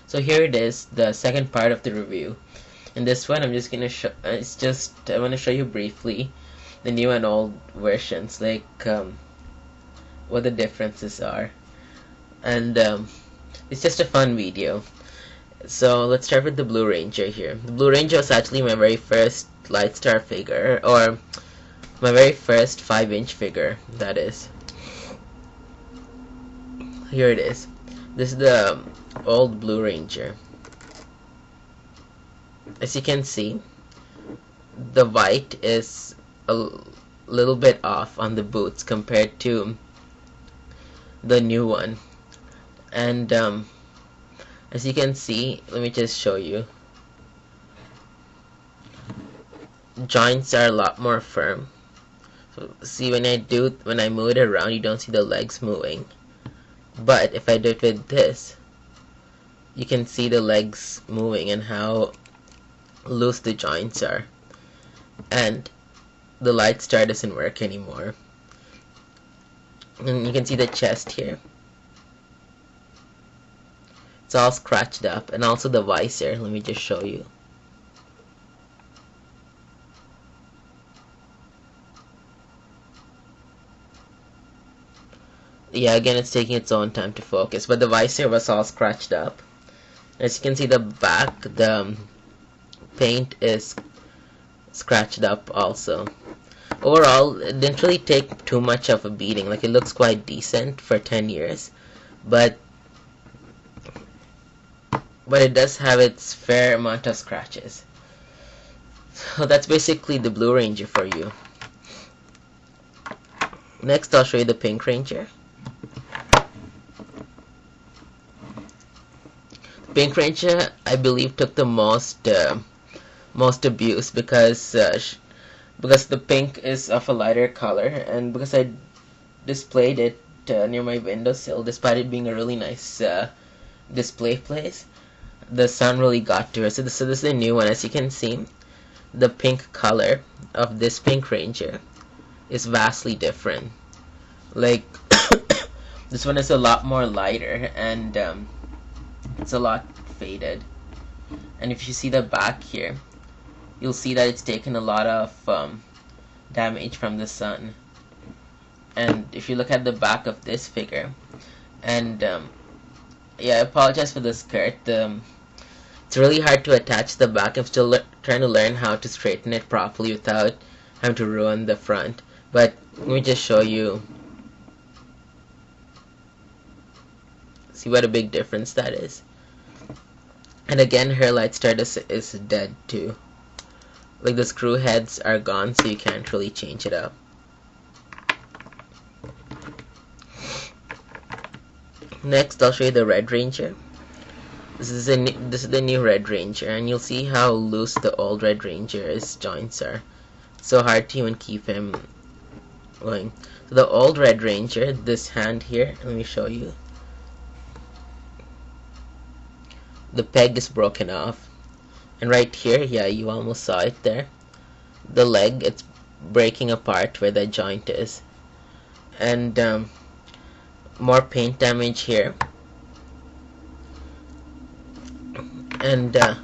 So here it is, the second part of the review. In this one, I'm just gonna show. I want to show you briefly the new and old versions, like what the differences are, and it's just a fun video. So let's start with the Blue Ranger here. The Blue Ranger was actually my very first Lightstar figure, or my very first 5-inch figure, that is. Here it is. This is the old Blue Ranger. As you can see, the white is a little bit off on the boots compared to the new one. And as you can see, let me just show you. Joints are a lot more firm. So see, when I move it around, you don't see the legs moving. But if I do it with this, you can see the legs moving and how loose the joints are. And the Lightstar doesn't work anymore. And you can see the chest here. It's all scratched up, and also the visor. Let me just show you. Yeah, again, it's taking its own time to focus, but the visor was all scratched up. As you can see, the back, the paint is scratched up also. Overall, it didn't really take too much of a beating. Like, it looks quite decent for 10 years, but it does have its fair amount of scratches. So that's basically the Blue Ranger for you. Next, I'll show you the Pink Ranger. Pink Ranger, I believe, took the most abuse because the pink is of a lighter color, and because I displayed it near my windowsill, despite it being a really nice display place, the sun really got to it. So this is a new one. As you can see, the pink color of this Pink Ranger is vastly different. Like this one is a lot more lighter, and it's a lot faded. And if you see the back here, you'll see that it's taken a lot of damage from the sun. And if you look at the back of this figure, and yeah, I apologize for the skirt. It's really hard to attach the back. I'm still trying to learn how to straighten it properly without having to ruin the front. But let me just show you. See what a big difference that is. And again, her Lightstar is dead too. Like, the screw heads are gone, so you can't really change it up. Next, I'll show you the Red Ranger. This is the new Red Ranger, and you'll see how loose the old Red Ranger's joints are. It's so hard to even keep him going. So the old Red Ranger, this hand here, let me show you. The peg is broken off. And right here, yeah, you almost saw it there. The leg, it's breaking apart where the joint is. And more paint damage here. And as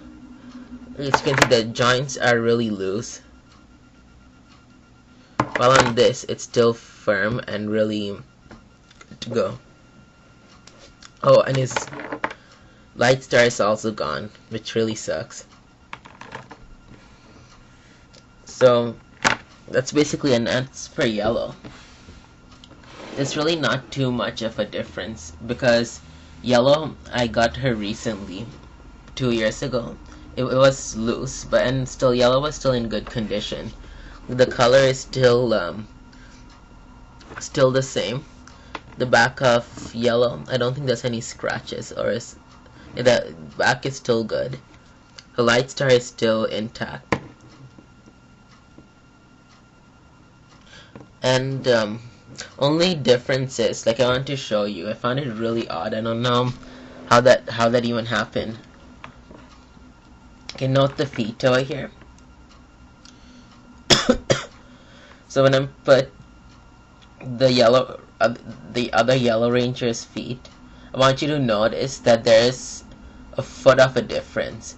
you can see, the joints are really loose. While on this, it's still firm and really good to go. Oh, and his Lightstar is also gone, which really sucks. So that's basically an answer for yellow. There's really not too much of a difference because yellow, I got her recently, 2 years ago. It was loose, and still yellow was still in good condition. The color is still the same. The back of yellow, I don't think there's any scratches, or the back is still good. The Lightstar is still intact. And only difference is, like, I want to show you. I found it really odd. I don't know how that even happened. Okay, note the feet over here. So when I put the other Yellow Ranger's feet, I want you to notice that there's a foot of a difference.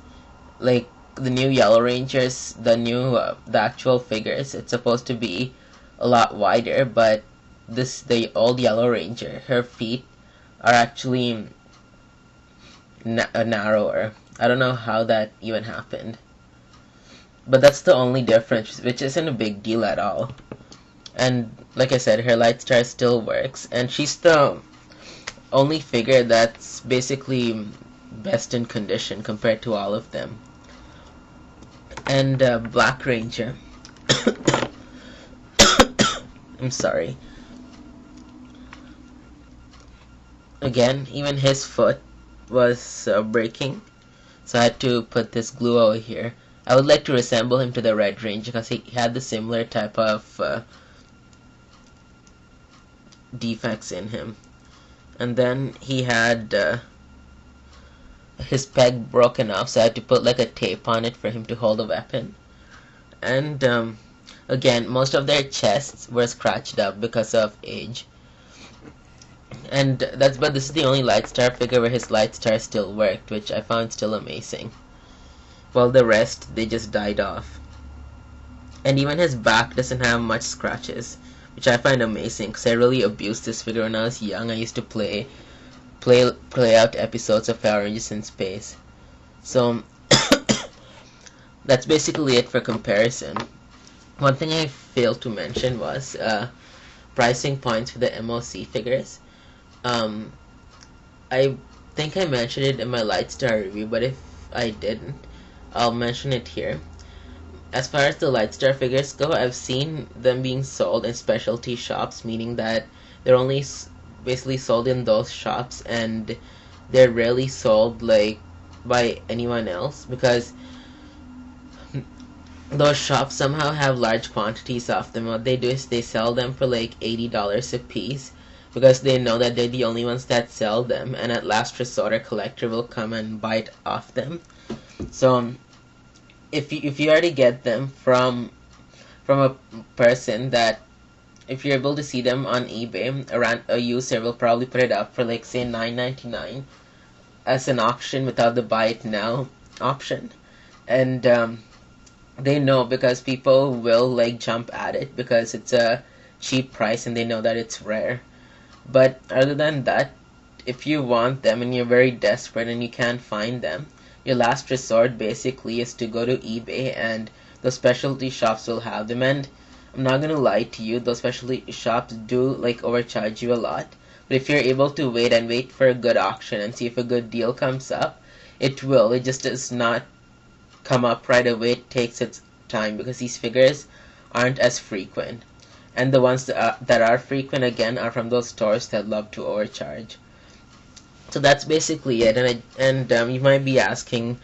Like the new Yellow Rangers, the actual figures, it's supposed to be a lot wider, but the old Yellow Ranger, her feet are actually narrower. I don't know how that even happened, but that's the only difference, which isn't a big deal at all. And like I said, her light star still works, and she's the only figure that's basically best in condition compared to all of them. And Black Ranger, I'm sorry. Again, even his foot was breaking, so I had to put this glue over here. I would like to resemble him to the Red Ranger because he had the similar type of defects in him. And then he had his peg broken off, so I had to put like a tape on it for him to hold a weapon. And again, most of their chests were scratched up because of age. And but this is the only Lightstar figure where his Lightstar still worked, which I found still amazing. While the rest, they just died off. And even his back doesn't have much scratches, which I find amazing because I really abused this figure when I was young. I used to play out episodes of Power Rangers in space. So that's basically it for comparison. One thing I failed to mention was pricing points for the MOC figures. I think I mentioned it in my Lightstar review, but if I didn't, I'll mention it here. As far as the Lightstar figures go, I've seen them being sold in specialty shops, meaning that they're only basically sold in those shops, and they're rarely sold like by anyone else, because those shops somehow have large quantities of them. What they do is they sell them for like $80 a piece, because they know that they're the only ones that sell them, and at last resort a collector will come and buy it off them. So if you already get them from a person that, if you're able to see them on eBay, around a user will probably put it up for like say $9.99 as an auction without the buy it now option. And they know, because people will like jump at it because it's a cheap price and they know that it's rare. But other than that, if you want them and you're very desperate and you can't find them, your last resort basically is to go to eBay, and the specialty shops will have them. And I'm not gonna lie to you, those specialty shops do like overcharge you a lot. But if you're able to wait for a good auction and see if a good deal comes up, it will. It just does not come up right away. It takes its time because these figures aren't as frequent. And the ones that are frequent, again, are from those stores that love to overcharge. So that's basically it. And you might be asking,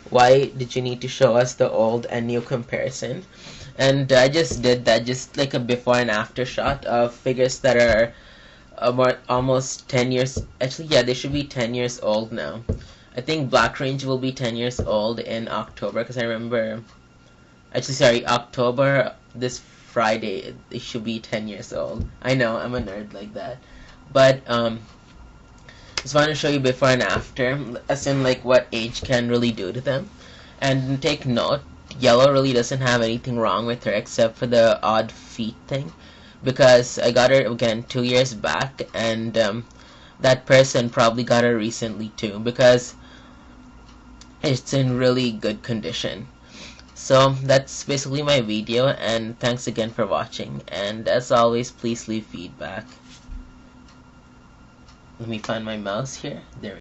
why did you need to show us the old and new comparison? And I just did that, just like a before and after shot of figures that are almost 10 years. Actually, yeah, they should be 10 years old now. I think Black Ranger will be 10 years old in October, because I remember, actually sorry, October, this Friday, it should be 10 years old. I know, I'm a nerd like that. But just want to show you before and after, as in like what age can really do to them. And take note, Yellow really doesn't have anything wrong with her except for the odd feet thing, because I got her again 2 years back, and that person probably got her recently too, because it's in really good condition. So that's basically my video, and thanks again for watching, and as always, please leave feedback. Let me find my mouse here. There we go.